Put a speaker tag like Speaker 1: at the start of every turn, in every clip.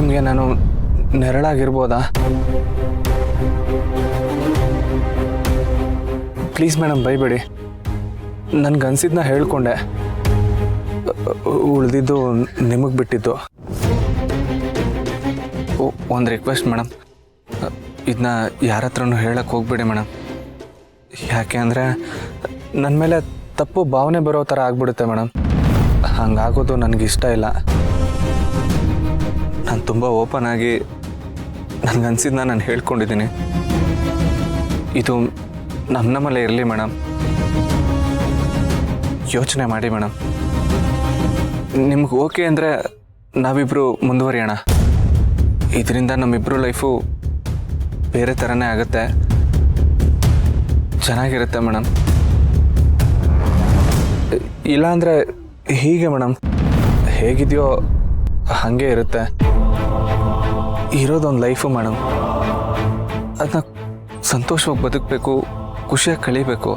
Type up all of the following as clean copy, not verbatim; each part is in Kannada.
Speaker 1: ಮೇಡಮ್ಗೆ ನಾನು ನೆರಳಾಗಿರ್ಬೋದಾ? Please madam ಬೈಬೇಡಿ. ನನಗನ್ಸಿದ್ನ ಹೇಳ್ಕೊಂಡೆ, ಉಳಿದಿದ್ದು ನಿಮಗೆ ಬಿಟ್ಟಿದ್ದು. ಒಂದು ರಿಕ್ವೆಸ್ಟ್ ಮೇಡಮ್, ಇದನ್ನ ಯಾರ ಹತ್ರನೂ ಹೇಳಕ್ಕೆ ಹೋಗ್ಬೇಡಿ ಮೇಡಮ್. ಯಾಕೆ ಅಂದರೆ ನನ್ನ ಮೇಲೆ ತಪ್ಪು ಭಾವನೆ ಬರೋ ಥರ ಆಗ್ಬಿಡುತ್ತೆ ಮೇಡಮ್. ಹಂಗಾಗೋದು ನನಗಿಷ್ಟ ಇಲ್ಲ. ನಾನು ತುಂಬ ಓಪನ್ ಆಗಿ ನನಗನ್ಸಿದ್ನ ನಾನು ಹೇಳ್ಕೊಂಡಿದ್ದೀನಿ. ಇದು ನಮ್ಮಲ್ಲೇ ಇರಲಿ ಮೇಡಮ್. ಯೋಚನೆ ಮಾಡಿ ಮೇಡಮ್. ನಿಮ್ಗೆ ಓಕೆ ಅಂದರೆ ನಾವಿಬ್ಬರು ಮುಂದುವರಿಯೋಣ. ಇದರಿಂದ ನಮ್ಮಿಬ್ಬರು ಲೈಫು ಬೇರೆ ಥರನೇ ಆಗುತ್ತೆ, ಚೆನ್ನಾಗಿರುತ್ತೆ ಮೇಡಮ್. ಇಲ್ಲಾಂದರೆ ಹೀಗೆ ಮೇಡಮ್, ಹೇಗಿದೆಯೋ ಹಾಗೆ ಇರುತ್ತೆ. ಇರೋದೊಂದು ಲೈಫು ಮೇಡಮ್, ಅದನ್ನ ಸಂತೋಷವಾಗಿ ಬದುಕಬೇಕು, ಖುಷಿಯಾಗಿ ಕಳೀಬೇಕು.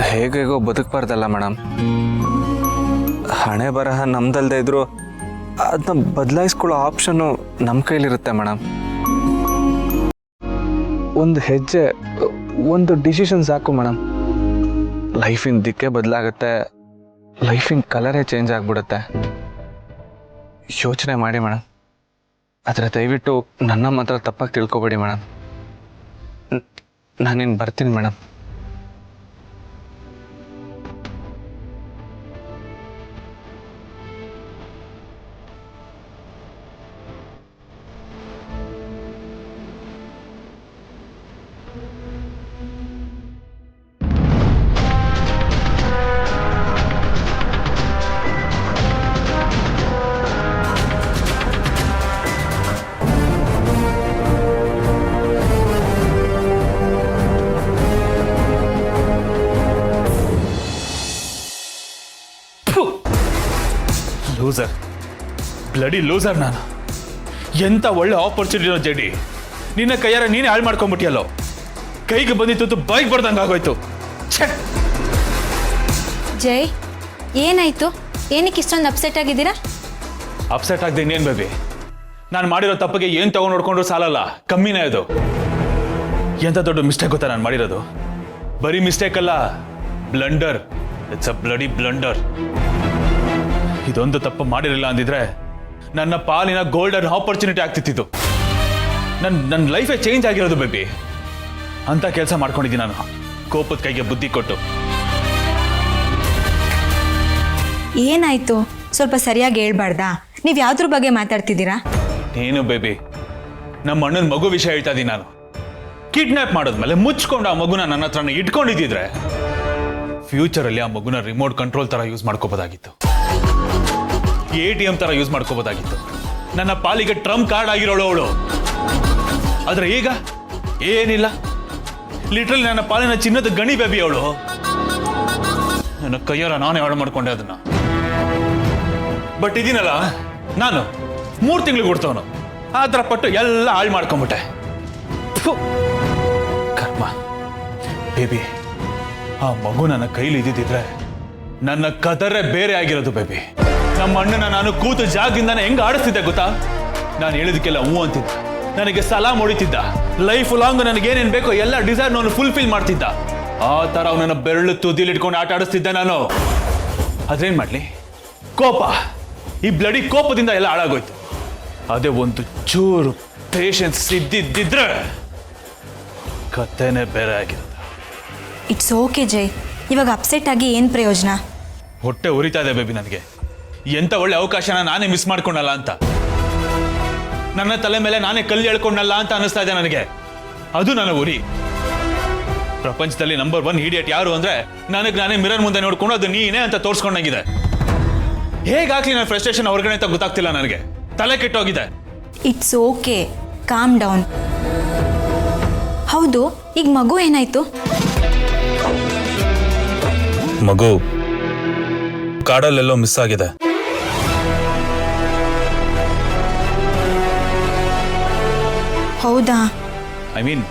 Speaker 1: ಹೇಗೇಗೋ ಬದುಕಬಾರ್ದಲ್ಲ ಮೇಡಮ್. ಹಣೆ ಬರಹ ನಮ್ದಲ್ದೇ ಇದ್ರೂ ಅದನ್ನ ಬದಲಾಯಿಸ್ಕೊಳ್ಳೋ ಆಪ್ಷನ್ನು ನಮ್ಮ ಕೈಲಿರುತ್ತೆ ಮೇಡಮ್. ಒಂದು ಹೆಜ್ಜೆ, ಒಂದು ಡಿಸಿಷನ್ ಸಾಕು ಮೇಡಮ್. ಲೈಫಿನ ದಿಕ್ಕೇ ಬದಲಾಗುತ್ತೆ, ಲೈಫಿನ ಕಲರೇ ಚೇಂಜ್ ಆಗಿಬಿಡುತ್ತೆ. ಯೋಚನೆ ಮಾಡಿ ಮೇಡಮ್. ಆದರೆ ದಯವಿಟ್ಟು ನನ್ನ ಮಾತ್ರ ತಪ್ಪಾಗಿ ತಿಳ್ಕೊಬೇಡಿ ಮೇಡಮ್. ನಾನಿನ್ನು ಬರ್ತೀನಿ ಮೇಡಮ್.
Speaker 2: ಲೂಸರ್, ಬ್ಲಡಿ ಲೂಸರ್ ನಾನು. ಎಂಥ ಒಳ್ಳೆ ಆಪರ್ಚುನಿಟಿನೋ ಜಡಿ, ನಿನ್ನ ಕೈಯಾರ ನೀನೇ ಹಾಳು ಮಾಡ್ಕೊಂಡ್ಬಿಟ್ಟಿಯಲ್ಲೋ. ಕೈಗೆ ಬಂದಿತ್ತು ಬೈಕ್ ಬರ್ದಂಗೆ ಆಗೋಯ್ತು.
Speaker 3: ಜೈ, ಏನಾಯ್ತು? ಏನಕ್ಕೆ ಇಷ್ಟೊಂದು ಅಪ್ಸೆಟ್ ಆಗಿದ್ದೀರಾ?
Speaker 2: ಅಪ್ಸೆಟ್ ಆಗದೆ ಇನ್ನೇನು ಬೇಬಿ, ನಾನು ಮಾಡಿರೋ ತಪ್ಪಿಗೆ ಏನು ತಗೊಂಡು ನೋಡ್ಕೊಂಡ್ರು ಸಾಲಲ್ಲ, ಕಮ್ಮಿನೇ ಅದು. ಎಂಥ ದೊಡ್ಡ ಮಿಸ್ಟೇಕ್ ಗೊತ್ತಾ ನಾನು ಮಾಡಿರೋದು? ಬರೀ ಮಿಸ್ಟೇಕ್ ಅಲ್ಲ, blunder. It's a bloody blunder. ಇದೊಂದು ತಪ್ಪು ಮಾಡಿರಲಿಲ್ಲ ಅಂದಿದ್ರೆ ನನ್ನ ಪಾಲಿನ ಗೋಲ್ಡನ್ ಆಪರ್ಚುನಿಟಿ ಆಗ್ತಿತ್ತು. ನನ್ನ ಲೈಫೇ ಚೇಂಜ್ ಆಗಿರೋದು ಬೇಬಿ. ಅಂತ ಕೆಲಸ ಮಾಡ್ಕೊಂಡಿದ್ದೀನಿ ನಾನು, ಕೋಪದ ಕೈಗೆ ಬುದ್ಧಿ ಕೊಟ್ಟು.
Speaker 3: ಏನಾಯ್ತು? ಸ್ವಲ್ಪ ಸರಿಯಾಗಿ ಹೇಳ್ಬಾರ್ದಾ? ನೀವು ಯಾವ್ದ್ರ ಬಗ್ಗೆ ಮಾತಾಡ್ತಿದ್ದೀರಾ?
Speaker 2: ಏನು ಬೇಬಿ, ನಮ್ಮ ಅಣ್ಣನ ಮಗು ವಿಷಯ ಹೇಳ್ತಾ ಇದ್ದೀನಿ ನಾನು. ಕಿಡ್ನಾಪ್ ಮಾಡೋದ್ಮೇಲೆ ಮುಚ್ಕೊಂಡು ಆ ಮಗುನ ನನ್ನ ಹತ್ರನ ಇಟ್ಕೊಂಡಿದ್ದಿದ್ರೆ ಫ್ಯೂಚರಲ್ಲಿ ಆ ಮಗುನ ರಿಮೋಟ್ ಕಂಟ್ರೋಲ್ ತರ ಯೂಸ್ ಮಾಡ್ಕೋಬೋದಾಗಿತ್ತು, ATM ತರ ಯೂಸ್ ಮಾಡ್ಕೋಬೋದಾಗಿತ್ತು. ನನ್ನ ಪಾಲಿಗೆ ಟ್ರಂಪ್ ಕಾರ್ಡ್ ಆಗಿರೋಳು ಅವಳು. ಆದ್ರೆ ಈಗ ಏನಿಲ್ಲ, ಲಿಟ್ರಲಿ ನನ್ನ ಪಾಲಿನ ಚಿನ್ನದ ಗಣಿ ಬೇಬಿ ಅವಳು. ನನ್ನ ಕೈಯಾರ ನಾನೇ ಹಾಳು ಮಾಡ್ಕೊಂಡೆ ಅದನ್ನ. ಬಟ್ ಇದೀನಲ್ಲ ನಾನು, 3 ತಿಂಗಳು ಕೊಡ್ತವನು, ಆ ಥರ ಪಟ್ಟು ಎಲ್ಲ ಹಾಳು ಮಾಡ್ಕೊಂಬಿಟ್ಟೆ. ಕರ್ಮ ಬೇಬಿ. ಆ ಮಗು ನನ್ನ ಕೈಲಿ ಇದ್ದಿದ್ರೆ ನನ್ನ ಕದರೇ ಬೇರೆ ಆಗಿರೋದು ಬೇಬಿ. ನಮ್ಮ ಅಣ್ಣನ ನಾನು ಕೂತು ಜಾಗದಿಂದಾನೆ ಹೆಂಗ ಆಡಿಸ್ತಿದ್ದೆ ಗೊತ್ತಾ? ನಾನು ಹೇಳಿದಕ್ಕೆಲ್ಲ ಹೂ ಅಂತಿದ್ದ, ನನಗೆ ಸಲಾಮ್ ಹೊಡಿತಿದ್ದ, ಲೈಫ್ ಲಾಂಗ್ ನನಗೇನೇನು ಬೇಕೋ ಎಲ್ಲ ಡಿಸೈರ್ ನಾನು ಫುಲ್ಫಿಲ್ ಮಾಡ್ತಿದ್ದ. ಆ ಥರ ಅವನನ್ನ ಬೆರಳು ತುದಿಲಿಟ್ಕೊಂಡು ಆಟ ಆಡಿಸ್ತಿದ್ದೆ ನಾನು. ಅದ್ರೇನ್ ಮಾಡ್ಲಿ, ಕೋಪ, ಈ ಬ್ಲಡಿ ಕೋಪದಿಂದ ಎಲ್ಲ ಹಾಳಾಗೋಯ್ತು. ಅದೇ ಒಂದು ಚೂರು ಪೇಷನ್ಸ್ ಇದ್ದಿದ್ದಿದ್ರೆ ಕಥೆನೇ ಬೇರೆ ಆಗಿರೋದು.
Speaker 3: ಇಟ್ಸ್ ಓಕೆ ಜೈ, ಇವಾಗ ಅಪ್ಸೆಟ್ ಆಗಿ ಏನು ಪ್ರಯೋಜನ?
Speaker 2: ಹೊಟ್ಟೆ ಉರಿತಾ ಇದೆ ಬೇಬಿ ನನಗೆ. ಎಂಥ ಒಳ್ಳೆ ಅವಕಾಶನ ನಾನೇ ಮಿಸ್ ಮಾಡ್ಕೊಂಡಲ್ಲ ಅಂತ, ನನ್ನ ತಲೆ ಮೇಲೆ ನಾನೇ ಕಲ್ಲು ಎಳ್ಕೊಂಡಲ್ಲ ಅಂತ ಅನಿಸ್ತಾ ಇದೆ ನನಗೆ. ಅದು ನನ್ನ ಉರಿ. ಪ್ರಪಂಚದಲ್ಲಿ ನಂಬರ್ 1 ಇಡಿಯಟ್ ಯಾರು ಅಂದ್ರೆ ನನಗೆ ನಾನೇ ಮಿರರ್ ಮುಂದೆ ನೋಡ್ಕೊಂಡು ಅದು ನೀನೇ ಅಂತ ತೋರಿಸ್ಕೊಂಡಾಗಿದೆ. ಹೇಗಾಗ್ಲಿ ನನ್ನ ಫ್ರಸ್ಟ್ರೇಷನ್ ಹೊರಗಡೆ ಅಂತ ಗೊತ್ತಾಗ್ತಿಲ್ಲ ನನಗೆ. ತಲೆ ಕೆಟ್ಟೋಗಿದೆ.
Speaker 3: It's okay, calm down. ಹೌದು, ಈಗ ಮಗು ಏನಾಯ್ತು?
Speaker 2: ಮಗು ಕಾಡಲ್ಲೆಲ್ಲೋ ಮಿಸ್ ಆಗಿದೆ.
Speaker 3: ಹೌದಾ?
Speaker 2: ಐ ಮೀನ್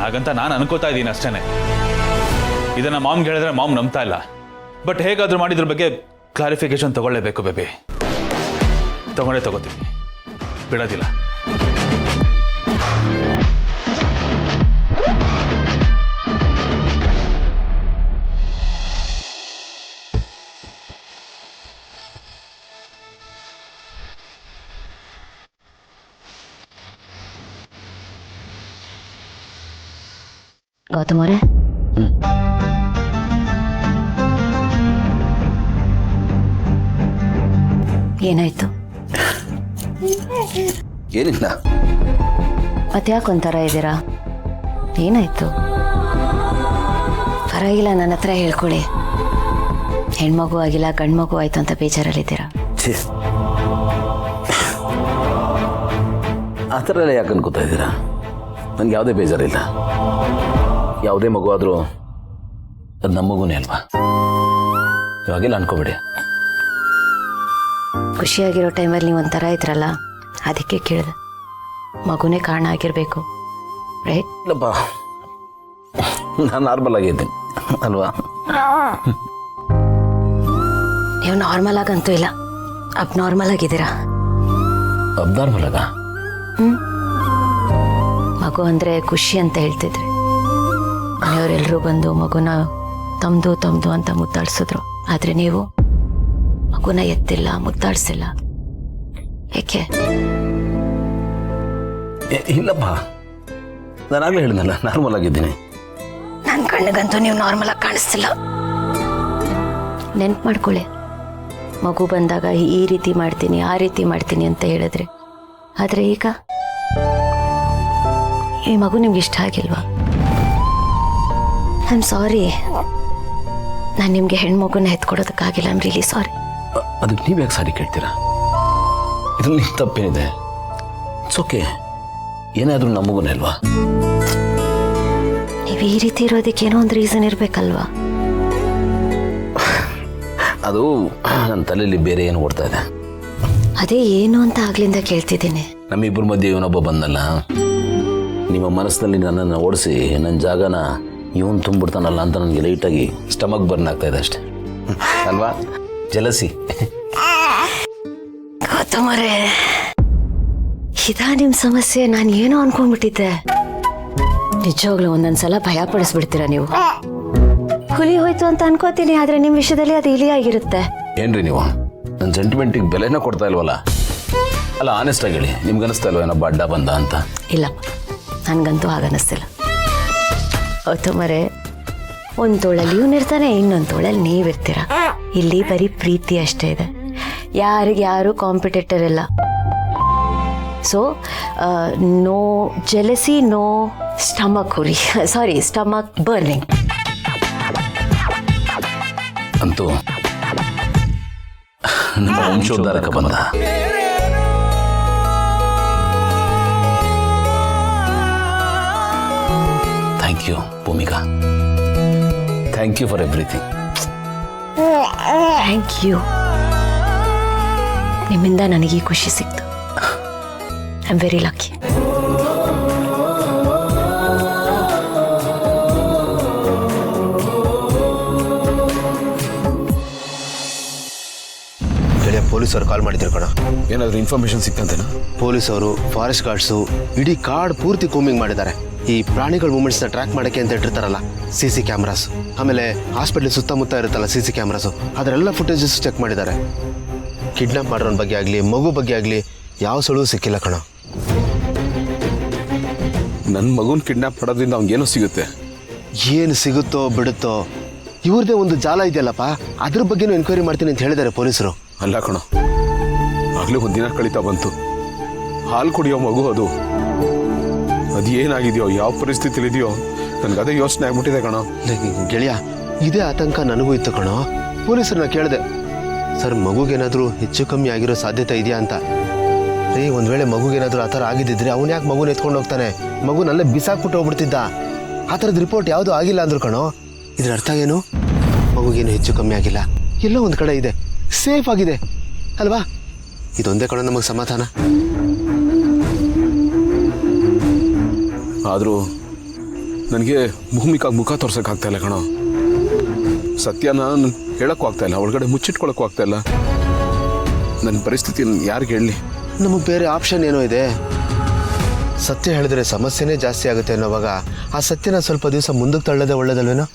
Speaker 2: ಹಾಗಂತ ನಾನು ಅನ್ಕೋತಾ ಇದ್ದೀನಿ ಅಷ್ಟೇನೆ. ಇದನ್ನ ಮಾಮ್ಗೆ ಹೇಳಿದ್ರೆ ಮಾಮ್ ನಂಬ್ತಾ ಇಲ್ಲ. ಬಟ್ ಹೇಗಾದ್ರೂ ಮಾಡಿದ್ರ ಬಗ್ಗೆ ಕ್ಲಾರಿಫಿಕೇಶನ್ ತಗೊಳ್ಳೇಬೇಕು ಬೇಬಿ. ತಗೋತೀನಿ. ಬಿಡೋದಿಲ್ಲ.
Speaker 4: ಗೌತಮ್ ಅವರೇ, ಏನಾಯ್ತು?
Speaker 5: ಏನಿಲ್ಲ.
Speaker 4: ಮತ್ತ್ಯಾಕೆ ಒಂಥರ ಇದ್ದೀರಾ? ಏನಾಯ್ತು? ಪರವಾಗಿಲ್ಲ, ನನ್ನ ಹತ್ರ ಹೇಳ್ಕೊಳ್ಳಿ. ಹೆಣ್ಮಗು ಆಗಿಲ್ಲ, ಗಂಡ್ಮಗು ಆಯ್ತು ಅಂತ ಬೇಜಾರಲ್ಲಿದ್ದೀರಾ?
Speaker 5: ಆ ಥರ ಎಲ್ಲ ಯಾಕೆ ಅನ್ಕೋತಾ ಇದ್ದೀರಾ? ನನಗೆ ಯಾವುದೇ ಬೇಜಾರಿಲ್ಲ. ಯಾವುದೇ ಮಗು ಆದರೂ ಅದು ನಮ್ಮ ಮಗುನೇ ಅಲ್ವಾ? ಇವಾಗೆಲ್ಲ ಅನ್ಕೋಬೇಡಿ.
Speaker 4: ಖುಷಿಯಾಗಿರೋ ಟೈಮಲ್ಲಿ ನೀವು ಒಂಥರ ಇದ್ರಲ್ಲ, ಅದಕ್ಕೆ ಕೇಳಿದೆ. ಮಗುನೇ ಕಾರಣ ಆಗಿರಬೇಕು, ರೈಟ್?
Speaker 5: ಇಲ್ಲಪ್ಪ, ನಾನು ನಾರ್ಮಲ್ ಆಗಿದ್ದೀನಿ ಅಲ್ವಾ?
Speaker 4: ನೀವು ನಾರ್ಮಲ್ ಆಗಂತೂ ಇಲ್ಲ, ಅಬ್ನಾರ್ಮಲ್ ಆಗಿದ್ದೀರಾ.
Speaker 5: ಅಬ್ನಾರ್ಮಲ್ ಆಗ?
Speaker 4: ಮಗು ಅಂದರೆ ಖುಷಿ ಅಂತ ಹೇಳ್ತಿದ್ರಿ. ಮನೆಯವರೆಲ್ಲರೂ ಬಂದು ಮಗುನ ತಮ್ದು ಅಂತ ಮುದ್ದಾಡ್ಸಿದ್ರು. ಆದರೆ ನೀವು ಮಗುನ ಎತ್ತಿಲ್ಲ, ಮುದ್ದಾಡ್ಸಿಲ್ಲ. ಏಕೆ?
Speaker 5: ಇಲ್ಲಪ್ಪ, ನಾನಾಗಲೇ ಹೇಳಿದ್ನಲ್ಲ, ನಾರ್ಮಲ್ ಆಗಿದ್ದೀನಿ.
Speaker 4: ನನ್ನ ಕಣ್ಣಿಗಂತೂ ನೀವು ನಾರ್ಮಲ್ ಆಗಿ ಕಾಣಿಸ್ತಿಲ್ಲ. ನೆನ್ಪು ಮಾಡ್ಕೊಳ್ಳಿ, ಮಗು ಬಂದಾಗ ಈ ರೀತಿ ಮಾಡ್ತೀನಿ, ಆ ರೀತಿ ಮಾಡ್ತೀನಿ ಅಂತ ಹೇಳಿದ್ರಿ. ಆದರೆ ಈಗ ಈ ಮಗು ನಿಮ್ಗೆ ಇಷ್ಟ ಆಗಿಲ್ವಾ? ಐ ಆಮ್ ಸಾರಿ, ನಾನು ನಿಮಗೆ ಹೆಣ್ಮಗುನ ಎತ್ಕೊಡೋದಕ್ಕಾಗಿಲ್ಲ. I am really sorry.
Speaker 5: ಅದಕ್ಕೆ ನೀವು ಯಾಕೆ ಸಾರಿ ಕೇಳ್ತೀರಾ? ಇದರಲ್ಲಿ ತಪ್ಪೇನಿದೆ? It's okay. ಏನಾದರೂ ನಮಗುನೇ ಅಲ್ವಾ?
Speaker 4: ನೀವು ಈ ರೀತಿ ಇರೋದಕ್ಕೆ ಏನೋ ಒಂದು ರೀಸನ್ ಇರಬೇಕಲ್ವಾ?
Speaker 5: ಅದು ನನ್ನ ತಲೆಯಲ್ಲಿ ಬೇರೆ ಏನು ಓಡ್ತಾ ಇದೆ.
Speaker 4: ಅದೇ ಏನು ಅಂತ ಆಗ್ಲಿಂದ ಕೇಳ್ತಿದ್ದೀನಿ.
Speaker 5: ನಮ್ಮಿಬ್ಬರ ಮಧ್ಯೆ ಇವನೊಬ್ಬ ಬಂದಲ್ಲ, ನಿಮ್ಮ ಮನಸ್ಸಿನಲ್ಲಿ ನನ್ನನ್ನು ಓಡಿಸಿ ನನ್ನ ಜಾಗನ ಇವನು ತುಂಬಿಡ್ತಾನಲ್ಲ ಅಂತ ನನಗೆ ಲೈಟಾಗಿ ಸ್ಟಮಕ್ ಬರ್ನ್ ಆಗ್ತಾ ಇದೆ ಅಷ್ಟೆ ಅಲ್ವಾ? ಜಲಸಿ.
Speaker 4: ಗೌತಮರೇ, ಇದಾ ನಿಮ್ಮ ಸಮಸ್ಯೆ? ನಾನು ಏನೋ ಅನ್ಕೊಂಡ್ಬಿಟ್ಟಿದ್ದೆ. ನಿಜವಾಗ್ಲೂ ಒಂದೊಂದ್ಸಲ ಭಯ ಪಡಿಸ್ಬಿಡ್ತೀರಾ ನೀವು. ಹುಲಿ ಹೋಯ್ತು ಅಂತ ಅನ್ಕೋತೀನಿ, ಆದ್ರೆ ನಿಮ್ಮ ವಿಷಯದಲ್ಲಿ ಅದು ಇಲಿ ಆಗಿರುತ್ತೆ.
Speaker 5: ಏನ್ರಿ ನೀವು ನನ್ನ ಸೆಂಟಿಮೆಂಟಿಗೆ ಬೆಲೆನ ಕೊಡ್ತಾ ಇಲ್ವಲ್ಲ? ಅಲ್ಲ, ಆನೆಸ್ಟ್ ಆಗಿ ಹೇಳಿ, ನಿಮ್ಗೆ ಅನಿಸ್ತಾ ಇಲ್ವ ಏನೋ ಅಡ್ಡ ಬಂದ ಅಂತ?
Speaker 4: ಇಲ್ಲಪ್ಪ, ನನಗಂತೂ ಹಾಗನ್ನಿಸ್ತಿಲ್ಲ. ಗೌತಮರೇ, ಒಂದು ತೋಳಲ್ಲಿ ಇವನಿರ್ತಾನೆ, ಇನ್ನೊಂದು ತೋಳಲ್ಲಿ ನೀವಿರ್ತೀರ. ಇಲ್ಲಿ ಬರೀ ಪ್ರೀತಿ ಅಷ್ಟೇ ಇದೆ, ಯಾರಿಗ್ಯಾರು ಕಾಂಪಿಟೇಟರ್ ಇಲ್ಲ. So no jealousy, no stomach ಹುರಿ, ಸಾರಿ ಸ್ಟಮಕ್ ಬರ್ನಿಂಗ್.
Speaker 5: ಅಂತೂ ನಮ್ಮ ವಂಶೋದ್ಧಾರಕ ಬಂದ. Thank you Bhoomika, thank you for everything.
Speaker 4: Thank you. ನಿಮ್ಮಿಂದ ನನಗೆ ಖುಷಿ ಸಿಕ್ತು. I am very lucky.
Speaker 6: ಪೊಲೀಸರು ಕಾಲ್ ಮಾಡಿದ್ರು ಕಣ.
Speaker 5: ಏನಾದರೂ ಇನ್ಫಾರ್ಮೇಶನ್ ಸಿಕ್ತಂತೇನಾ?
Speaker 6: ಪೊಲೀಸವರು, ಫಾರೆಸ್ಟ್ ಗಾರ್ಡ್ಸು ಇಡೀ ಕಾಡ್ ಪೂರ್ತಿ ಕೂಮಿಂಗ್ ಮಾಡಿದ್ದಾರೆ. ಈ ಪ್ರಾಣಿಗಳ ಮೂಮೆಂಟ್ಸ್ನ ಟ್ರ್ಯಾಕ್ ಮಾಡೋಕ್ಕೆ ಅಂತ ಇಟ್ಟಿರ್ತಾರಲ್ಲ, CC ಕ್ಯಾಮ್ರಾಸ್. ಆಮೇಲೆ ಹಾಸ್ಪಿಟ್ಲ್ ಸುತ್ತಮುತ್ತ ಇರುತ್ತಲ್ಲ CC ಕ್ಯಾಮ್ರಾಸು, ಅದರೆಲ್ಲ ಫುಟೇಜಸ್ ಚೆಕ್ ಮಾಡಿದ್ದಾರೆ. ಕಿಡ್ನಾಪ್ ಮಾಡೋರ ಬಗ್ಗೆ ಆಗಲಿ, ಮಗು ಬಗ್ಗೆ ಆಗಲಿ ಯಾವ ಸುಳುವು ಸಿಕ್ಕಿಲ್ಲ ಕಣ.
Speaker 7: ನನ್ನ ಮಗುನ ಕಿಡ್ನಾಪ್ ಮಾಡೋದ್ರಿಂದ ಅವ್ನಿಗೇನೋ ಸಿಗುತ್ತೆ.
Speaker 6: ಏನು ಸಿಗುತ್ತೋ ಬಿಡುತ್ತೋ, ಇವ್ರದೇ ಒಂದು ಜಾಲ ಇದೆಯಲ್ಲಪ್ಪ, ಅದ್ರ ಬಗ್ಗೆನೂ ಎನ್ಕ್ವೈರಿ ಮಾಡ್ತೀನಿ ಅಂತ ಹೇಳಿದ್ದಾರೆ ಪೊಲೀಸರು.
Speaker 7: ಅಲ್ಲ ಕಣೋ, ಆಗಲೇ ಒಂದಿನ ಕಳೀತಾ ಬಂತು. ಹಾಲು ಕುಡಿಯೋ ಮಗು ಅದು ಏನಾಗಿದೆಯೋ, ಯಾವ ಪರಿಸ್ಥಿತಿಲಿದೆಯೋ, ನನಗದೇ ಯೋಚನೆ ಆಗ್ಬಿಟ್ಟಿದೆ ಕಣೋ.
Speaker 6: ಗೆಳೆಯ, ಇದೇ ಆತಂಕ ನನಗೂ ಇತ್ತು ಕಣೋ. ಪೊಲೀಸರನ್ನ ಕೇಳಿದೆ, ಸರ್ ಮಗುಗೇನಾದರೂ ಹೆಚ್ಚು ಕಮ್ಮಿ ಆಗಿರೋ ಸಾಧ್ಯತೆ ಇದೆಯಾ ಅಂತ. ಒಂದು ವೇಳೆ ಮಗುಗೇನಾದರೂ ಆ ಥರ ಆಗಿದ್ದಿದ್ರೆ ಅವನು ಯಾಕೆ ಮಗುನ ಎತ್ಕೊಂಡು ಹೋಗ್ತಾನೆ? ಮಗುನಲ್ಲೇ ಬಿಸಾಕ್ಬಿಟ್ಟು ಹೋಗ್ಬಿಡ್ತಿದ್ದ. ಆ ಥರದ ರಿಪೋರ್ಟ್ ಯಾವುದೂ ಆಗಿಲ್ಲ ಅಂದ್ರು ಕಣೋ. ಇದ್ರ ಅರ್ಥ ಏನು? ಮಗುಗೇನು ಹೆಚ್ಚು ಕಮ್ಮಿ ಆಗಿಲ್ಲ, ಎಲ್ಲೋ ಒಂದು ಕಡೆ ಇದೆ, ಸೇಫ್ ಆಗಿದೆ ಅಲ್ವಾ? ಇದೊಂದೇ ಕಣೋ ನಮಗೆ ಸಮಾಧಾನ.
Speaker 7: ಆದರೂ ನನಗೆ ಭೂಮಿಕಾಗಿ ಮುಖ ತೋರ್ಸೋಕ್ಕಾಗ್ತಾ ಇಲ್ಲ ಕಣೋ. ಸತ್ಯನ ಹೇಳೋಕ್ಕೂ ಆಗ್ತಾ ಇಲ್ಲ, ಒಳಗಡೆ ಮುಚ್ಚಿಟ್ಕೊಳಕ್ಕೂ ಆಗ್ತಾ ಇಲ್ಲ. ನನ್ನ ಪರಿಸ್ಥಿತಿ ಯಾರಿಗೆ ಹೇಳಲಿ?
Speaker 6: ನಮಗೆ ಬೇರೆ ಆಪ್ಷನ್ ಏನೋ ಇದೆ. ಸತ್ಯ ಹೇಳಿದ್ರೆ ಸಮಸ್ಯೆನೇ ಜಾಸ್ತಿ ಆಗುತ್ತೆ ಅನ್ನೋವಾಗ ಆ ಸತ್ಯನ ಸ್ವಲ್ಪ ದಿವಸ ಮುಂದಕ್ಕೆ ತಳ್ಳೋದೇ ಒಳ್ಳೇದಲ್ವೇನೋ.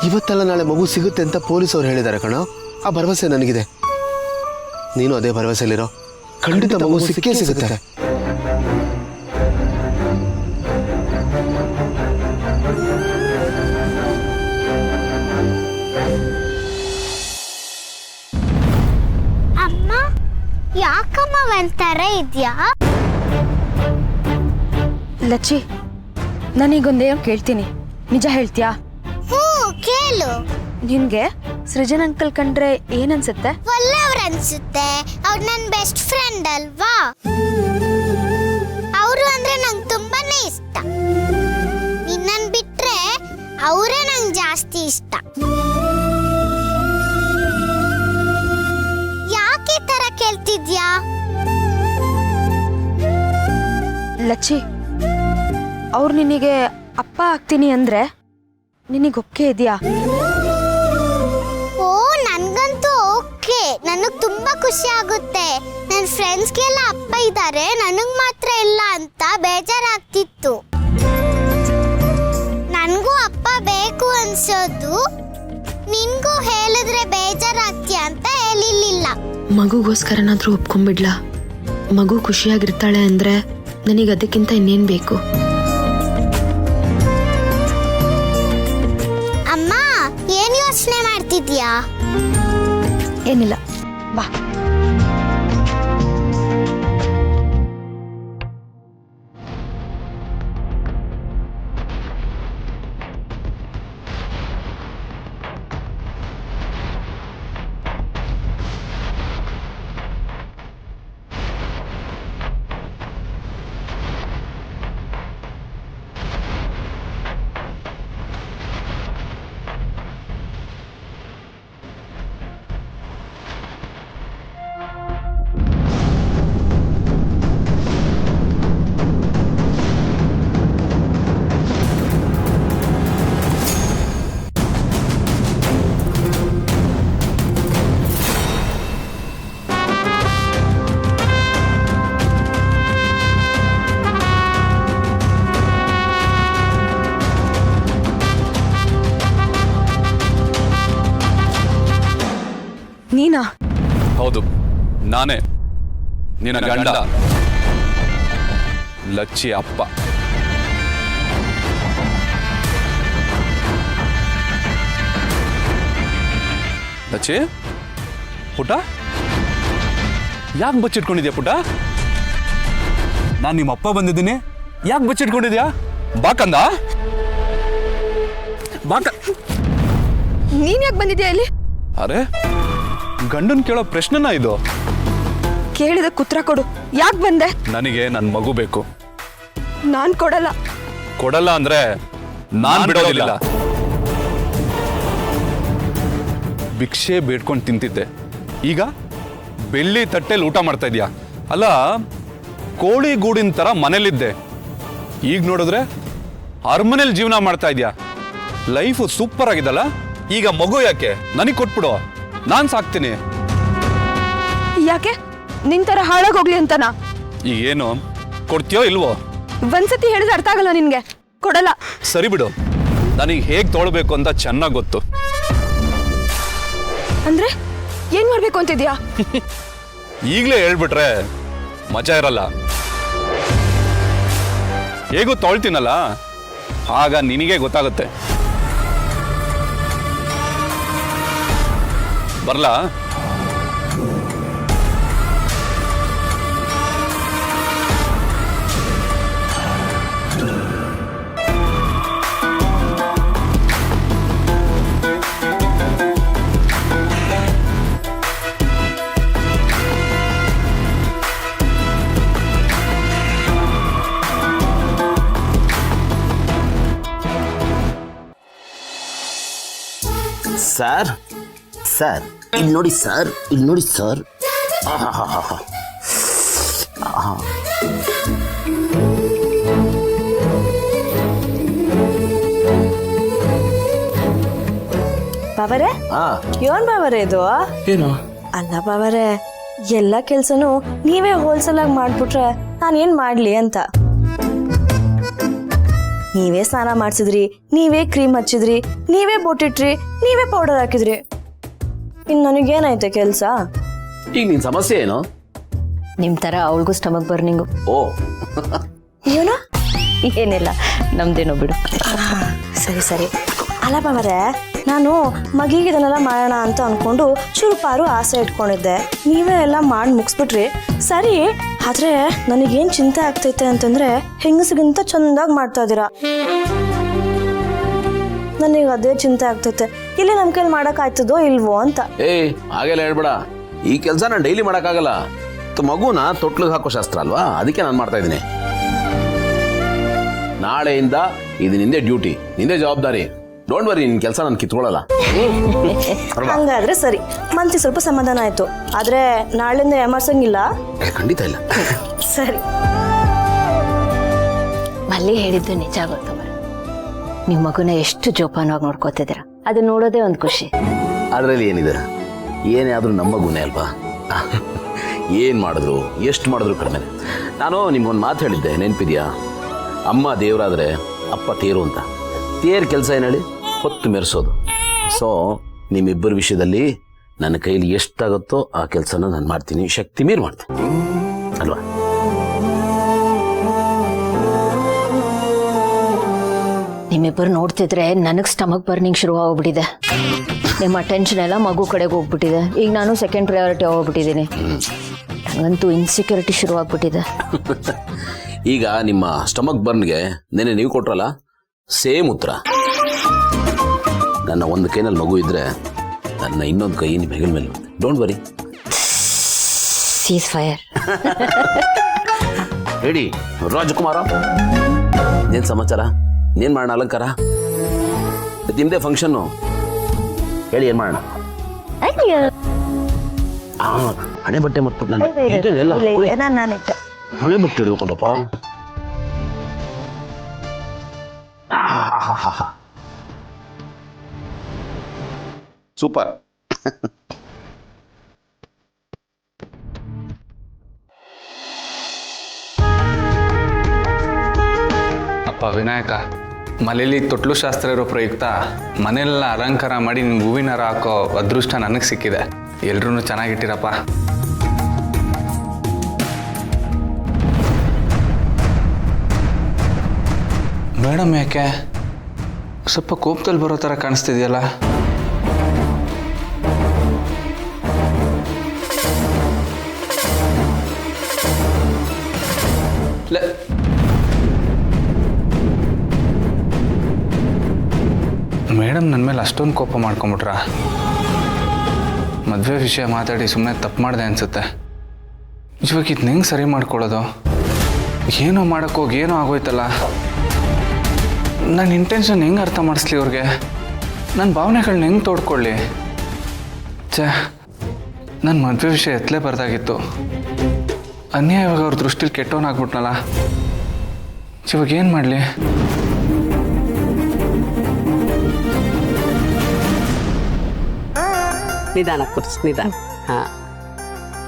Speaker 6: ಇವತ್ತೆಲ್ಲ ನಾಳೆ ಮಗು ಸಿಗುತ್ತೆ ಅಂತ ಪೊಲೀಸವ್ರು ಹೇಳಿದ್ದಾರೆ ಕಣೋ. ಆ ಭರವಸೆ ನನಗಿದೆ. ನೀನು ಅದೇ ಭರವಸೆಲಿರೋ. ಖಂಡಿತ ಮಗು ಸಿಕ್ಕೇ ಸಿಗುತ್ತೆ.
Speaker 8: ಅಮ್ಮ ಯಾಕಮ್ಮ ಒಂಥರ ಇದ್ಯಾ?
Speaker 4: ಲಚ್ಚಿ, ನಾನೀಗೊಂದೇನೋ ಕೇಳ್ತೀನಿ, ನಿಜ ಹೇಳ್ತೀಯಾ?
Speaker 8: ಕೇಳು.
Speaker 4: ನಿನ್ಗೆ ಸೃಜನ್ ಅಂಕಲ್ ಕಂಡ್ರೆ ಏನನ್ಸುತ್ತೆ?
Speaker 8: ಒಳ್ಳೆಯವ್ರು ಅನ್ಸುತ್ತೆ. ಅವ್ರು ನನ್ನ ಬೆಸ್ಟ್ ಫ್ರೆಂಡ್ ಅಲ್ವಾ? ಅವರು ಅಂದ್ರೆ ನಂಗೆ ತುಂಬಾನೇ ಇಷ್ಟ. ನಿನ್ನನ್ ಬಿಟ್ರೆ ಅವರೇ ನಂಗೆ ಜಾಸ್ತಿ ಇಷ್ಟ. ಯಾಕೆ ಈ ತರ ಕೇಳ್ತಿದ್ಯಾ?
Speaker 4: ಲಚ್ಚಿ, ಅವ್ರು ನಿನಗೆ ಅಪ್ಪ ಆಗ್ತೀನಿ ಅಂದ್ರೆ ನಿನಗೆ ಒಪ್ಪಿಗೆ ಇದೆಯಾ?
Speaker 8: ಓ, ನನ್ಗಂತೂ ಓಕೆ. ನನಗ್ ತುಂಬಾ ಖುಷಿ ಆಗುತ್ತೆ. ನನ್ನ ಫ್ರೆಂಡ್ಸ್ಗೆಲ್ಲ ಅಪ್ಪ ಇದ್ದಾರೆ, ನನಗ್ ಮಾತ್ರ ಇಲ್ಲ ಅಂತ ಬೇಜಾರಾಗ್ತಿತ್ತು. ನನ್ಗೂ ಅಪ್ಪ ಬೇಕು ಅನ್ಸೋದು. ನಿನ್ಗೂ ಹೇಳಿದ್ರೆ ಬೇಜಾರಾಗ್ತೀಯ ಅಂತ ಹೇಳಿರ್ಲಿಲ್ಲ.
Speaker 9: ಮಗುಗೋಸ್ಕರನಾದ್ರೂ ಒಪ್ಕೊಂಡ್ಬಿಡ್ಲಾ? ಮಗು ಖುಷಿಯಾಗಿರ್ತಾಳೆ ಅಂದ್ರೆ ನನಗೆ ಅದಕ್ಕಿಂತ ಇನ್ನೇನ್ ಬೇಕು?
Speaker 8: ಅಮ್ಮ, ಏನ್ ಯೋಚನೆ ಮಾಡ್ತಿದ್ಯಾ?
Speaker 4: ಏನಿಲ್ಲ, ಬಾ. ನೀನಾ?
Speaker 2: ಹೌದು, ನಾನೇ ನಿನ್ನ ಗಂಡ, ಲಚ್ಚಿ ಅಪ್ಪ. ಲಚ್ಚಿ ಪುಟ, ಯಾಕೆ ಬಚ್ಚಿಟ್ಕೊಂಡಿದ್ಯಾ ಪುಟ? ನಾನು ನಿಮ್ಮ ಅಪ್ಪ ಬಂದಿದ್ದೀನಿ, ಯಾಕೆ ಬಚ್ಚಿಟ್ಕೊಂಡಿದ್ಯಾ? ಬಾಕಂದ ಬಾಕ.
Speaker 4: ನೀನ್ ಯಾಕೆ ಬಂದಿದ್ಯಾ ಇಲ್ಲಿ?
Speaker 2: ಅರೆ, ಗಂಡನ್ ಕೇಳೋ ಪ್ರಶ್ನೆನಾ ಇದು?
Speaker 4: ಕೇಳಿದ ಉತ್ತರ ಕೊಡು. ಯಾಕೆ ಬಂದೆ?
Speaker 2: ನನಗೆ ನನ್ನ ಮಗು ಬೇಕು.
Speaker 4: ನಾನ್ ಕೊಡಲ್ಲ.
Speaker 2: ಕೊಡಲ್ಲ ಅಂದ್ರೆ ನಾನ್ ಬಿಡೋದಿಲ್ಲ. ಭಿಕ್ಷೆ ಬೇಡ್ಕೊಂಡು ತಿಂತಿದ್ದೆ, ಈಗ ಬೆಳ್ಳಿ ತಟ್ಟೆಲಿ ಊಟ ಮಾಡ್ತಾ ಇದೀಯಾ? ಅಲ್ಲ, ಕೋಳಿ ಗೂಡಿನ ತರ ಮನೇಲಿದ್ದೆ, ಈಗ ನೋಡಿದ್ರೆ ಅರಮನೆಯಲ್ಲಿ ಜೀವನ ಮಾಡ್ತಾ ಇದೀಯಾ. ಲೈಫು ಸೂಪರ್ ಆಗಿದಲ್ಲ. ಈಗ ಮಗು ಯಾಕೆ? ನನಗೆ ಕೊಟ್ಬಿಡು, ನಾನ್ ಸಾಕ್ತೀನಿ.
Speaker 4: ಯಾಕೆ? ನಿನ್ ತರ ಹಾಳಾಗೋಗ್ಲಿ ಅಂತನಾ?
Speaker 2: ಈಗ ಏನು ಕೊಡ್ತೀಯೋ ಇಲ್ವೋ?
Speaker 4: ಒಂದ್ಸತಿ ಹೇಳಿದ್ರೆ ಅರ್ಥ ಆಗಲ್ಲ ನಿನ್ಗೆ. ಕೊಡಲ್ಲ.
Speaker 2: ಸರಿ ಬಿಡು, ನನಗೆ ಹೇಗ್ ತೊಗೊಳ್ಬೇಕು ಅಂತ ಚೆನ್ನಾಗಿ ಗೊತ್ತು.
Speaker 4: ಅಂದ್ರೆ ಏನ್ ಮಾಡ್ಬೇಕು ಅಂತಿದ್ಯಾ?
Speaker 2: ಈಗಲೇ ಹೇಳ್ಬಿಟ್ರೆ ಮಜಾ ಇರಲ್ಲ. ಹೇಗೂ ತೊಳ್ತೀನಲ್ಲ, ಆಗ ನಿನಗೆ ಗೊತ್ತಾಗುತ್ತೆ. ಬರ್ಲಾ?
Speaker 5: ಸರ್ ಸರ್, ಇಲ್ಲಿ ನೋಡಿ ಸರ್, ಇಲ್ಲಿ ನೋಡಿ ಸರ್.
Speaker 10: ಬಾವರೆ, ಏನ್ ಬಾವರೆ ಇದು?
Speaker 1: ಏನು?
Speaker 10: ಅಲ್ಲ ಬಾವರೆ, ಎಲ್ಲ ಕೆಲ್ಸನೂ ನೀವೇ ಹೋಲ್ಸೇಲ್ ಆಗಿ ಮಾಡ್ಬಿಟ್ರೆ ನಾನೇನ್ ಮಾಡ್ಲಿ ಅಂತ. ನೀವೇ ಸ್ನಾನ ಮಾಡ್ಸಿದ್ರಿ, ನೀವೇ ಕ್ರೀಮ್ ಹಚ್ಚಿದ್ರಿ, ನೀವೇ ಬೊಟ್ಟಿಟ್ರಿ, ನೀವೇ ಪೌಡರ್ ಹಾಕಿದ್ರಿ. ಇನ್ ನನಗೇನೈತೆ ಕೆಲ್ಸ?
Speaker 5: ಈಗ ನಿನ್ ಸಮಸ್ಯೆ ಏನು?
Speaker 4: ನಿಮ್ ತರ ಅವಳಿಗೂ ಸ್ಟಮಕ್ ಬರ್ನಿಂಗು.
Speaker 5: ಓ
Speaker 10: ಏನು?
Speaker 4: ಏನಿಲ್ಲ, ನಮ್ದೇನೋ ಬಿಡು.
Speaker 10: ಸರಿ ಸರಿ. ಅಲ್ಲ ಮಾವರೇ, ನಾನು ಮಗಿಗೆ ಇದನ್ನೆಲ್ಲ ಮಾಡೋಣ ಅಂತ ಅನ್ಕೊಂಡು ಚೂರುಪಾರು ಆಸೆ ಇಟ್ಕೊಂಡಿದ್ದೆ. ನೀವೇ ಎಲ್ಲ ಮಾಡಿ ಮುಗಿಸ್ಬಿಟ್ರಿ. ಸರಿ, ಆದ್ರೆ ನನಗೇನ್ ಚಿಂತೆ ಆಗ್ತೈತೆ ಅಂತಂದ್ರೆ ಹೆಂಗಸಿಗಿಂತ ಚಂದಾಗಿ ಮಾಡ್ತಾ ಇದ್ದೀರಾ. ನನಗೆ ಅದೇ ಚಿಂತೆ ಆಗ್ತೈತೆ, ಇಲ್ಲಿ ನಮ್ ಕೈಲಿ ಮಾಡಕ್ ಆಯ್ತದೋ ಇಲ್ವೋ ಅಂತ.
Speaker 5: ಹಾಗೆಲ್ಲ ಹೇಳ್ಬೇಡ. ಈ ಕೆಲಸ ನಾನು ಡೈಲಿ ಮಾಡೋಕ್ಕಾಗಲ್ಲ. ಮಗುನ ತೊಟ್ಲಿಗೆ ಹಾಕೋ ಶಾಸ್ತ್ರ ಅಲ್ವಾ, ಅದಕ್ಕೆ ನಾನು ಮಾಡ್ತಾ ಇದ್ದೀನಿ. ನಾಳೆಯಿಂದ ಇದು ನಿಂದೆ ಡ್ಯೂಟಿ, ನಿಂದೆ ಜವಾಬ್ದಾರಿ. ಡೋಂಟ್ ವರಿ, ನಿನ್ ಕೆಲಸ ನಾನು ಕಿತ್ಕೊಳ್ಳಲ್ಲ.
Speaker 10: ಹಂಗಾದ್ರೆ ಸರಿ, ಮನ್ಸಿ ಸ್ವಲ್ಪ ಸಮಾಧಾನ ಆಯ್ತು. ಆದ್ರೆ ನಾಳೆಯಿಂದ ಯಾಮಾರ್ಸಂಗಿಲ್ಲ?
Speaker 5: ಖಂಡಿತ ಇಲ್ಲ.
Speaker 10: ಸರಿ.
Speaker 4: ಮಲ್ಲಿ ಹೇಳಿದ್ದು ನಿಜ ಗೊತ್ತ. ನೀವು ಮಗುನ ಎಷ್ಟು ಜೋಪಾನವಾಗಿ ನೋಡ್ಕೋತಿದ್ದೀರ, ಅದು ನೋಡೋದೇ ಒಂದು ಖುಷಿ.
Speaker 5: ಅದರಲ್ಲಿ ಏನಿದೆ, ಏನೇ ಆದರೂ ನಮ್ಮ ಗುಣ ಅಲ್ವಾ. ಏನು ಮಾಡಿದ್ರು ಎಷ್ಟು ಮಾಡಿದ್ರು ಕಡಿಮೆ. ನಾನು ನಿಮ್ಗೊಂದು ಮಾತು ಹೇಳಿದ್ದೆ, ನೆನಪಿದೆಯಾ? ಅಮ್ಮ ದೇವರಾದರೆ ಅಪ್ಪ ತೇರು ಅಂತ. ತೇರು ಕೆಲಸ ಏನು ಹೇಳಿ, ಹೊತ್ತು ಮೆರೆಸೋದು. ಸೊ ನಿಮ್ಮಿಬ್ಬರ ವಿಷಯದಲ್ಲಿ ನನ್ನ ಕೈಲಿ ಎಷ್ಟಾಗುತ್ತೋ ಆ ಕೆಲಸನ ನಾನು ಮಾಡ್ತೀನಿ, ಶಕ್ತಿ ಮೀರಿ ಮಾಡ್ತೀನಿ ಅಲ್ವಾ?
Speaker 4: ನಿಮ್ಮಿಬ್ಬರು ನೋಡ್ತಿದ್ರೆ ನನಗೆ ಸ್ಟಮಕ್ ಬರ್ನಿಂಗ್ ಶುರು ಆಗ್ಬಿಟ್ಟಿದೆ. ನಿಮ್ಮ ಅಟೆನ್ಷನ್ ಎಲ್ಲ ಮಗು ಕಡೆಗೆ ಹೋಗ್ಬಿಟ್ಟಿದೆ. ಈಗ ನಾನು ಸೆಕೆಂಡ್ ಪ್ರಯಾರಿಟಿ ಹೋಗ್ಬಿಟ್ಟಿದ್ದೀನಿ. ನನಗಂತೂ ಇನ್ಸೆಕ್ಯೂರಿಟಿ ಶುರು ಆಗ್ಬಿಟ್ಟಿದೆ.
Speaker 5: ಈಗ ನಿಮ್ಮ ಸ್ಟಮಕ್ ಬರ್ನ್ಗೆ ನೆನೆ ನೀವು ಕೊಟ್ರಲ್ಲ, ಸೇಮ್ ಉತ್ತರ. ನನ್ನ ಒಂದು ಕೈನಲ್ಲಿ ಮಗು ಇದ್ರೆ ನನ್ನ ಇನ್ನೊಂದು ಕೈ ನಿಮ್ಮ ಹೆಗಲ ಮೇಲೆ. Don't worry.
Speaker 4: Seize fire.
Speaker 5: ಹೇಳಿ ರಾಜಕುಮಾರ, ಏನ್ ಸಮಾಚಾರ? ಏನ್ ಮಾಡೋಣ? ಅಲಂಕಾರ ನಿಮ್ದೇ ಫಂಕ್ಷನ್ನು, ಹೇಳಿ ಏನ್ ಮಾಡೋಣ? ಹಣೆ ಬಟ್ಟೆ ಮರ್ತು ಹಣೆ ಬಟ್ಟೆ ಹಿಡ್ಕೊಂಡಪ್ಪ.
Speaker 7: ಸೂಪರ್.
Speaker 1: ಅಪ್ಪ ವಿನಾಯಕ, ಮನೇಲಿ ತೊಟ್ಲು ಶಾಸ್ತ್ರ ಇರೋ ಪ್ರಯುಕ್ತ ಮನೆಯೆಲ್ಲ ಅಲಂಕಾರ ಮಾಡಿ ನಿಮ್ಗೆ ಹೂವಿನಾರ ಹಾಕೋ ಅದೃಷ್ಟ ನನಗೆ ಸಿಕ್ಕಿದೆ. ಎಲ್ರೂ ಚೆನ್ನಾಗಿಟ್ಟಿರಪ್ಪ. ಮೇಡಮ್, ಯಾಕೆ ಸ್ವಲ್ಪ ಕೋಪದಲ್ಲಿ ಬರೋ ಥರ ಕಾಣಿಸ್ತಿದೆಯಲ್ಲ? ಮೇಡಮ್ ನನ್ನ ಮೇಲೆ ಅಷ್ಟೊಂದು ಕೋಪ ಮಾಡ್ಕೊಂಬಿಟ್ರ? ಮದುವೆ ವಿಷಯ ಮಾತಾಡಿ ಸುಮ್ಮನೆ ತಪ್ಪು ಮಾಡಿದೆ ಅನ್ಸುತ್ತೆ. ಇವಾಗ ಇದನ್ನ ಹೆಂಗೆ ಸರಿ ಮಾಡ್ಕೊಳ್ಳೋದು? ಏನೋ ಮಾಡೋಕ್ಕೋಗಿ ಏನೋ ಆಗೋಯ್ತಲ್ಲ. ನನ್ನ ಇಂಟೆನ್ಷನ್ ಹೆಂಗೆ ಅರ್ಥ ಮಾಡಿಸ್ಲಿ ಅವ್ರಿಗೆ? ನನ್ನ ಭಾವನೆಗಳನ್ನ ಹೆಂಗೆ ತೋಡ್ಕೊಳ್ಳಿ? ನನ್ನ ಮದುವೆ ವಿಷಯ ಎತ್ತಲೇ ಬರ್ದಾಗಿತ್ತು. ಅನ್ಯಾಯವಾಗ ಅವ್ರ ದೃಷ್ಟಿಲಿ ಕೆಟ್ಟವನಾಗ್ಬಿಟ್ನಲ್ಲ. ಇವಾಗ ಏನು ಮಾಡಲಿ?
Speaker 11: ನಿಧಾನ ಕೂರ್ಸ್, ನಿಧಾನ. ಹಾ,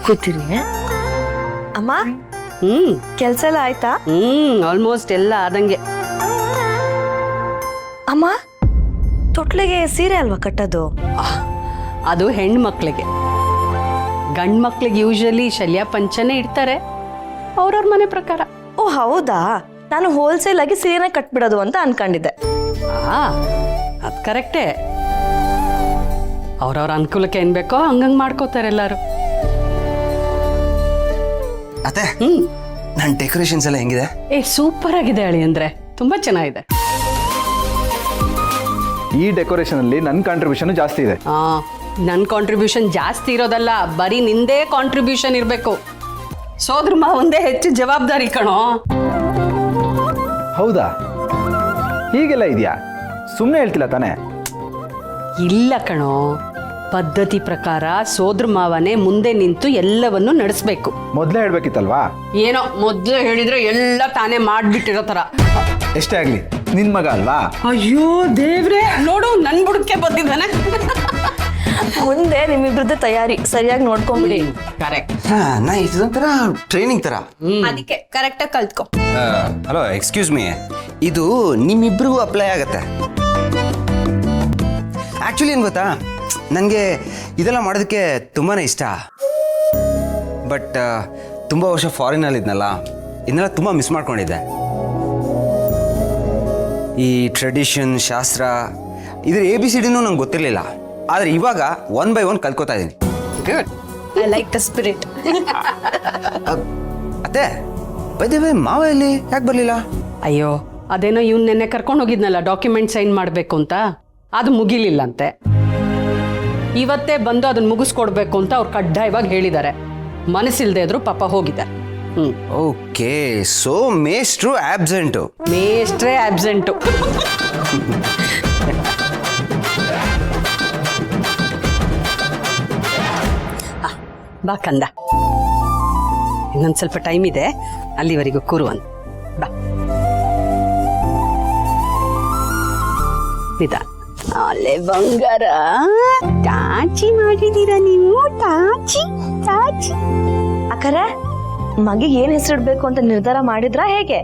Speaker 11: ಕೂತಿರಿ.
Speaker 10: ಅಮ್ಮ, ಕೆಲ್ಸ ಎಲ್ಲ ಆಯ್ತಾ?
Speaker 11: ಆಲ್ಮೋಸ್ಟ್ ಎಲ್ಲ ಆದಂಗೆ.
Speaker 10: ಅಮ್ಮ, ತೊಟ್ಲಿಗೆ ಸೀರೆ ಅಲ್ವಾ ಕಟ್ಟೋದು?
Speaker 11: ಅದು ಹೆಣ್ಣು ಮಕ್ಳಿಗೆ. ಗಂಡು ಮಕ್ಳಿಗೆ ಯೂಶಲಿ ಶಲ್ಯ ಪಂಚನೇ ಇಡ್ತಾರೆ, ಅವ್ರವ್ರ ಮನೆ ಪ್ರಕಾರ.
Speaker 10: ಓ ಹೌದಾ? ನಾನು ಹೋಲ್ಸೇಲ್ ಆಗಿ ಸೀರೆನೇ ಕಟ್ಬಿಡೋದು ಅಂತ ಅನ್ಕೊಂಡಿದ್ದೆ.
Speaker 11: ಅದು ಕರೆಕ್ಟೇ. ಅವ್ರವ್ರ ಅನುಕೂಲಕ್ಕೆ ಏನ್ ಬೇಕೋ ಹಂಗಂಗ್ ಮಾಡ್ಕೋತಾರೆ ಎಲ್ಲಾರು.
Speaker 12: ಅತ್ತೆ, ನನ್ನ ಡೆಕೋರೇಷನ್ಸ್ ಎಲ್ಲ ಹೆಂಗಿದೆ?
Speaker 11: ಸೂಪರ್ ಆಗಿದೆ ಅಳಿ, ಅಂದ್ರೆ ತುಂಬಾ ಚೆನ್ನಾಗಿದೆ.
Speaker 13: ಈ ಡೆಕೋರೇಷನ್ ಅಲ್ಲಿ ನನ್ನ ಕಾಂಟ್ರಿಬ್ಯೂಷನ್ ಜಾಸ್ತಿ ಇದೆ.
Speaker 11: ನನ್ನ ಕಾಂಟ್ರಿಬ್ಯೂಷನ್ ಜಾಸ್ತಿ ಇರೋದಲ್ಲ, ಬರೀ ನಿಂದೇ ಕಾಂಟ್ರಿಬ್ಯೂಷನ್ ಇರಬೇಕು. ಸೋದ್ರ ಮಾವಂದೇ ಹೆಚ್ಚು ಜವಾಬ್ದಾರಿ ಕಣೋ.
Speaker 13: ಹೌದಾ? ಹೀಗೆಲ್ಲ ಇದೆಯಾ? ಸುಮ್ಮನೆ ಹೇಳ್ತಿಲ್ಲ ತಾನೇ?
Speaker 11: ಇಲ್ಲ ಕಣೋ, ಪದ್ಧತಿ ಪ್ರಕಾರ ಸೋದ್ರ ಮಾವನೇ ಮುಂದೆ ನಿಂತು ಎಲ್ಲವನ್ನು ನಡೆಸಬೇಕು.
Speaker 13: ಮೊದಲೇ ಹೇಳ್ಬೇಕಿತ್ತಲ್ವಾ?
Speaker 11: ಏನೋ ಮೊದಲೇ ಹೇಳಿದ್ರೆ ಎಲ್ಲ ತಾನೇ ಮಾಡ್ಬಿಟ್ಟಿರೋ ತರ.
Speaker 13: ಎಷ್ಟೇ ಆಗ್ಲಿ ನಿನ್ ಮಗ ಅಲ್ವಾ?
Speaker 11: ಅಯ್ಯೋ ದೇವ್ರೆ, ನೋಡು ನನ್ ಬುಡಕ್ಕೆ ಬಂದಿದ್ದಾನೆ.
Speaker 10: ಮುಂದೆ ನಿಮ್ಮಿಬ್ರದ್ದು ತಯಾರಿ ಸರಿಯಾಗಿ ನೋಡ್ಕೊಂಬಿಡಿ.
Speaker 11: ಕರೆಕ್ಟ್.
Speaker 12: ನಾ ಇದೊಂಥರ ಟ್ರೈನಿಂಗ್ ಥರ.
Speaker 3: ಅದಕ್ಕೆ ಕರೆಕ್ಟಾಗಿ ಕಲ್ತ್ಕೊ.
Speaker 12: ಹಲೋ ಎಕ್ಸ್ಕ್ಯೂಸ್ ಮೀ, ಇದು ನಿಮ್ಮಿಬ್ರಿಗೂ ಅಪ್ಲೈ ಆಗತ್ತೆ. ಆ್ಯಕ್ಚುಲಿ ಏನು ಗೊತ್ತಾ, ನನಗೆ ಇದೆಲ್ಲ ಮಾಡೋದಕ್ಕೆ ತುಂಬಾ ಇಷ್ಟ. ಬಟ್ ತುಂಬ ವರ್ಷ ಫಾರಿನಲ್ಲಿದ್ನಲ್ಲ, ಇದನ್ನೆಲ್ಲ ತುಂಬ ಮಿಸ್ ಮಾಡ್ಕೊಂಡಿದ್ದೆ. ಈ ಟ್ರೆಡಿಷನ್, ಶಾಸ್ತ್ರ, ಇದ್ರ ABCD ನಂಗೆ ಗೊತ್ತಿರಲಿಲ್ಲ. ಆದರೆ ಇವಾಗ 1 by 1 ಕಲ್ತ್ಕೋತಾ ಇದ್ದೀನಿ.
Speaker 11: Good.
Speaker 3: I like the spirit.
Speaker 12: ಅತ್ತೆ ಬೈದೇವೆ, ಮಾವ ಎಲ್ಲಿ, ಯಾಕೆ ಬರಲಿಲ್ಲ?
Speaker 11: ಅಯ್ಯೋ, ಅದೇನೋ ಇವ್ನ ನೆನ್ನೆ ಕರ್ಕೊಂಡು ಹೋಗಿದ್ನಲ್ಲ ಡಾಕ್ಯುಮೆಂಟ್ ಸೈನ್ ಮಾಡಬೇಕು ಅಂತ, ಅದು ಮುಗಿಲಿಲ್ಲಂತೆ. ಇವತ್ತೇ ಬಂದು ಅದನ್ನ ಮುಗಿಸ್ಕೊಡ್ಬೇಕು ಅಂತ ಅವ್ರು ಕಡ್ಡಾಯವಾಗಿ ಹೇಳಿದ್ದಾರೆ. ಮನಸ್ಸಿಲ್ದೇ ಇದ್ರು ಪಾಪ ಹೋಗಿದ್ದಾರೆ.
Speaker 12: ಓಕೆ, ಸೋ ಮೇಸ್ಟ್ರು ಆಬ್ಸೆಂಟು.
Speaker 11: ಮೇಸ್ಟ್ರೇ ಆಬ್ಸೆಂಟು. ಬಾ ಕಂದ, ಇನ್ನೊಂದು ಸ್ವಲ್ಪ ಟೈಮ್ ಇದೆ, ಅಲ್ಲಿವರೆಗೂ ಕೂರು ಅಂತ. ಬಾ ನಿಧಾನ. ಅಲ್ಲೇ ಬಂಗಾರ, ಟಾಚಿ ಮಾಡಿದೀರಾ ನೀವು? ಟಾಚಿ ಟಾಚಿ.
Speaker 10: ಅಕ್ಕರೆ, ಮಗಿಗೆ ಏನ್ ಹೆಸರಿಡ್ಬೇಕು ಅಂತ ನಿರ್ಧಾರ ಮಾಡಿದ್ರಾ ಹೇಗೆ?